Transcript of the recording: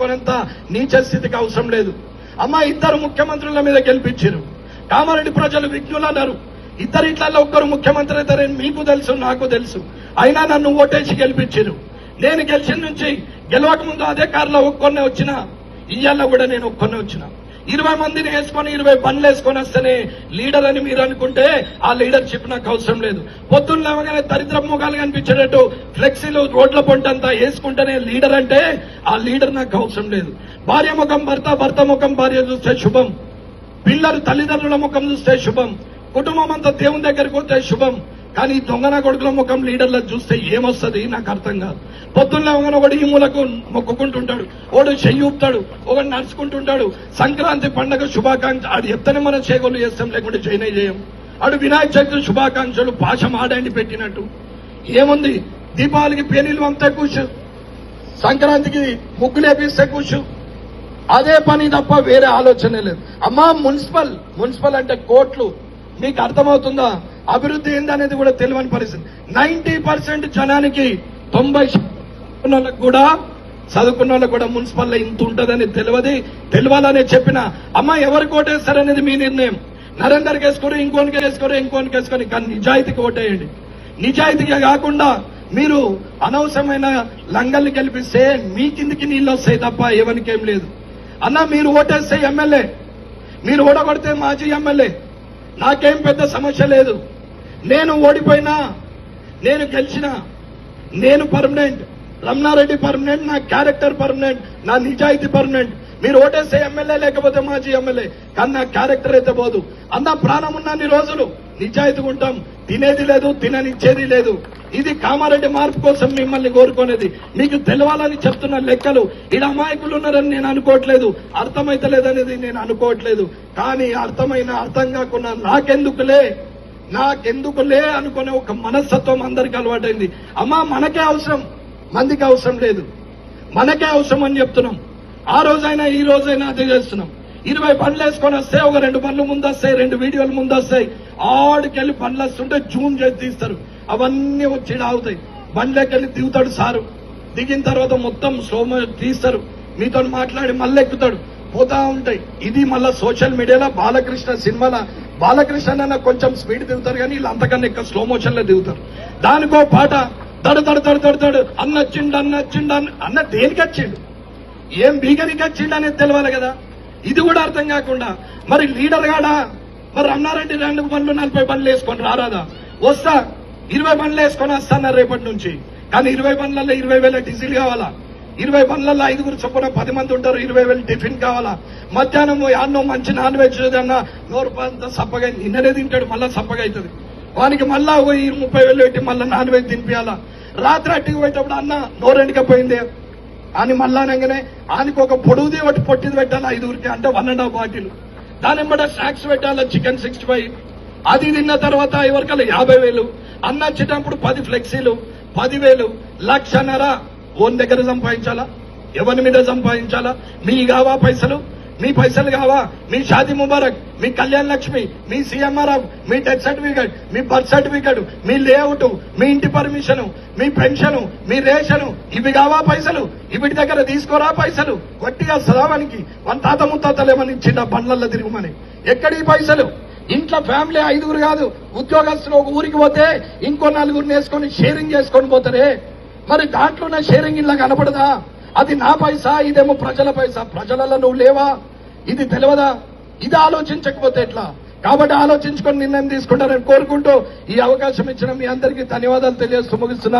పెట్టుకునేంత నీచ స్థితికి అవసరం లేదు. అమ్మ, ఇద్దరు ముఖ్యమంత్రుల మీద గెలిపించారు. కామారెడ్డి ప్రజలు విఘ్నులు అన్నారు. ఇద్దరిట్లలో ఒక్కరు ముఖ్యమంత్రి అవుతారని మీకు తెలుసు, నాకు తెలుసు. అయినా నన్ను ఓటేసి గెలిపించారు. నేను గెలిచిన నుంచి గెలవక ముందు అదే కారులో ఒక్కొన్నే వచ్చిన, ఇయ్యాల కూడా నేను ఒక్కొన్నే వచ్చిన. 20 మందిని వేసుకొని 20 బండ్లు వేసుకొని వస్తేనే లీడర్ అని మీరు అనుకుంటే ఆ లీడర్షిప్ నాకు అవసరం లేదు. పొద్దున్న లేవగానే దరిద్ర ముఖాలు కనిపించేటట్టు ఫ్లెక్సీలు రోడ్ల పొంటంతా వేసుకుంటేనే లీడర్ అంటే ఆ లీడర్ నాకు అవసరం లేదు. భార్య ముఖం భర్త, భర్త ముఖం భార్య చూస్తే శుభం. పిల్లలు తల్లిదండ్రుల ముఖం చూస్తే శుభం. కుటుంబం అంతా దేవుని దగ్గరికి వస్తే శుభం. కానీ దొంగన కొడుకుల ముఖం లీడర్ల చూస్తే ఏమొస్తుంది నాకు అర్థం కాదు. పొద్దున్న ఒకడు ఈ మూలకు మొక్కుకుంటుంటాడు, ఒకడు చెయ్యి ఊపుతాడు, ఒకడు నడుచుకుంటుంటాడు. సంక్రాంతి పండుగ శుభాకాంక్ష ఆడు ఎత్తనే మనం చేగోలు చేస్తాం, లేకుంటే చేయనే చేయం. ఆడు వినాయక చవితి శుభాకాంక్షలు పాశం ఆడండి పెట్టినట్టు ఏముంది. దీపావళికి పేనీలు అంతే కూర్చు, సంక్రాంతికి ముగ్గులేపిస్తే కూర్చు. అదే పని తప్ప వేరే ఆలోచనే లేదు. అమ్మా, మున్సిపల్ అంటే కోట్లు. మీకు అర్థమవుతుందా? అభివృద్ధి ఏందనేది కూడా తెలియని పరిస్థితి. 90% జనానికి 90% కూడా చదువుకున్న వాళ్ళకు కూడా మున్సిపల్లో ఇంత ఉంటుందని తెలియాలనే చెప్పిన. అమ్మ, ఎవరికి ఓటేస్తారనేది మీ నిర్ణయం. నరేందర్కి వేసుకోరు, ఇంకోనికి వేసుకొని కానీ నిజాయితీకి ఓటేయండి. నిజాయితీగా కాకుండా మీరు అనవసరమైన లంగల్ని గెలిపిస్తే మీ కిందికి నీళ్ళు వస్తాయి తప్ప ఎవరికేం లేదు. అన్న, మీరు ఓటేస్తే ఎమ్మెల్యే, మీరు ఓడగొడితే మాజీ ఎమ్మెల్యే, నాకేం పెద్ద సమస్య లేదు. నేను ఓడిపోయినా, నేను గెలిచినా, నేను పర్మనెంట్. రమణారెడ్డి పర్మనెంట్, నా క్యారెక్టర్ పర్మనెంట్, నా నిజాయితీ పర్మనెంట్. మీరు ఓటేస్తే ఎమ్మెల్యే, లేకపోతే మాజీ ఎమ్మెల్యే, కానీ నా క్యారెక్టర్ అయితే పోదు. అన్న, ప్రాణం ఉన్నన్ని రోజులు నిజాయితీగా ఉంటాం. తినేది లేదు, తిననిచ్చేది లేదు. ఇది కామారెడ్డి మార్పు కోసం మిమ్మల్ని కోరుకునేది. మీకు తెలవాలని చెప్తున్న లెక్కలు. ఈడ అమాయకులు ఉన్నారని నేను అనుకోవట్లేదు, అర్థమైతలేదనేది నేను అనుకోవట్లేదు. కానీ అర్థం కాకుండా నాకెందుకులే అనుకునే ఒక మనస్తత్వం అందరికీ అలవాటైంది. అమ్మా, మనకే అవసరం, మందికి అవసరం లేదు. మనకే అవసరం అని చెప్తున్నాం. ఆ రోజైనా ఈ రోజైనా అదే చేస్తున్నాం. 20 బండ్లు వేసుకొని వస్తే ఒక 2 బండ్లు ముందు వస్తాయి, 2 వీడియోలు ముందు వస్తాయి. ఆడికెళ్ళి బండ్లు వస్తుంటే జూమ్ చేసి తీస్తారు. అవన్నీ వచ్చి ఆగుతాయి. బండ్లకెళ్ళి దిగుతాడు సారు. దిగిన తర్వాత మొత్తం స్లోమో తీస్తారు. మీతో మాట్లాడి మళ్ళీ ఎక్కుతాడు. పోతా ఉంటాయి. ఇది మళ్ళా సోషల్ మీడియాలో బాలకృష్ణ సినిమాల బాలకృష్ణ కొంచెం స్పీడ్ దిగుతారు, కానీ వీళ్ళు అంతకన్నా ఎక్కువ స్లో మోషన్ లో దిగుతారు. దానికో పాట తడు అన్నొచ్చిండు అన్న దేనికి వచ్చిండు, ఏం బీగరికి వచ్చిండు అనేది తెలియాలి కదా. ఇది కూడా అర్థం కాకుండా మరి లీడర్ గాడా, మరి రమణారెడ్డి 2 బండ్లు 40 బండ్లు వేసుకొని రారాదా? వస్తా, 20 బండ్లు వేసుకొని వస్తాన్నారు రేపటి నుంచి. కానీ 20 బండ్లలో 20,000 డీజిల్ కావాలా? 20 బండ్లలో 5 చొప్పున 10 మంది ఉంటారు, 20,000 టిఫిన్ కావాలా? మధ్యాహ్నం అన్నం మంచి నాన్ వెజ్ అన్నా నోరు అంతా సప్పగా నిన్ననే తింటాడు, మళ్ళా సప్పగా అవుతుంది. వానికి మళ్ళా 30,000 పెట్టి మళ్ళా నాన్ వెజ్ తినిపించాలా? రాత్రి అట్టికి పోయేటప్పుడు అన్న నోరెండికపోయిందే అని మళ్ళా అనగానే ఆయనకు ఒక పొడుగుది ఒకటి పొట్టిది పెట్టాలి 5 అంటే 1.5 బాటిల్. దాని వెంబడ స్నాక్స్ పెట్టాలి, చికెన్ 65. అది తిన్న తర్వాత ఎవరికల్లా 50,000. అన్న వచ్చేటప్పుడు 10 ఫ్లెక్సీలు, 10,000, 1,00,000 ఓన్ దగ్గర సంపాదించాలా? ఎవరి మీద సంపాదించాలా? మీ కావా పైసలు? మీ పైసలు కావా? మీ షాదీ ముబారక్, మీ కళ్యాణ్ లక్ష్మి, మీ సీఎంఆర్ఎఫ్, మీ డెత్ సర్టిఫికేట్, మీ బర్త్ సర్టిఫికేట్, మీ లేఅవుట్, మీ ఇంటి పర్మిషన్, మీ పెన్షన్, మీ రేషన్, ఇవి కావా పైసలు? ఇవిటి దగ్గర తీసుకోరా పైసలు? గట్టిగా సదావానికి 1 తాత ముత్తాతలు ఏమని ఇచ్చిండ బండ్లల్లో తిరుగుమని. ఎక్కడి పైసలు? ఇంట్లో ఫ్యామిలీ 5 కాదు, ఉద్యోగస్తులు ఒక ఊరికి పోతే ఇంకో 4 వేసుకొని షేరింగ్ చేసుకొని పోతారే. మరి దాంట్లోనే షేరింగ్ ఇలా కనపడదా? అది నా పైసా, ఇదేమో ప్రజల పైసా. ప్రజలలో నువ్వు లేవా? ఇది తెలియదా? ఇది ఆలోచించకపోతే ఎట్లా? కాబట్టి ఆలోచించుకొని నిర్ణయం తీసుకుంటారని కోరుకుంటూ ఈ అవకాశం ఇచ్చిన మీ అందరికీ ధన్యవాదాలు తెలియజేస్తూ ముగిస్తున్నా.